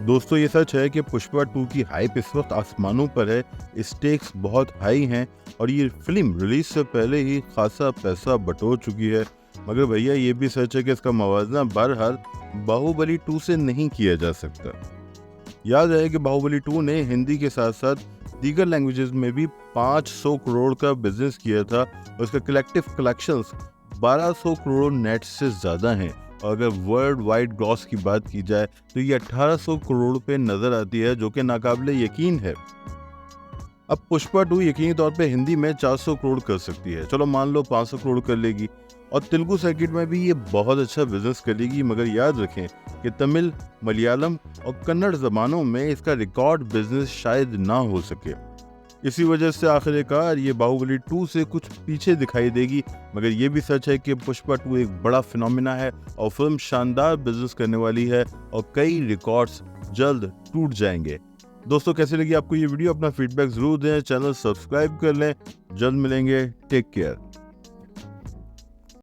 दोस्तों ये सच है कि पुष्पा 2 की हाइप इस वक्त आसमानों पर है। स्टेक्स बहुत हाई हैं और ये फिल्म रिलीज से पहले ही खासा पैसा बटोर चुकी है। मगर भैया ये भी सच है कि इसका मवाजना बहरहाल बाहुबली 2 से नहीं किया जा सकता। याद है कि बाहुबली 2 ने हिंदी के साथ साथ दीगर लैंग्वेजेस में भी 500 करोड़ का बिजनेस किया था और इसका कलेक्टिव कलेक्शंस 1200 करोड़ नेट से ज़्यादा हैं। और अगर वर्ल्ड वाइड ग्रॉस की बात की जाए तो ये 1800 करोड़ पे नज़र आती है, जो कि नाकाबिले यकीन है। अब पुष्पा 2 यकीनी तौर पे हिंदी में 400 करोड़ कर सकती है, चलो मान लो 500 करोड़ कर लेगी, और तेलुगु सर्किट में भी ये बहुत अच्छा बिजनेस करेगी। मगर याद रखें कि तमिल, मलयालम और कन्नड़ जबानों में इसका रिकॉर्ड बिजनेस शायद ना हो सके। इसी वजह से आखिरकार ये बाहुबली 2 से कुछ पीछे दिखाई देगी। मगर ये भी सच है कि पुष्पा 2 एक बड़ा फिनोमिना है और फिल्म शानदार बिजनेस करने वाली है और कई रिकॉर्ड्स जल्द टूट जाएंगे। दोस्तों कैसी लगी आपको ये वीडियो? अपना फीडबैक जरूर दें, चैनल सब्सक्राइब कर लें। जल्द मिलेंगे, टेक केयर।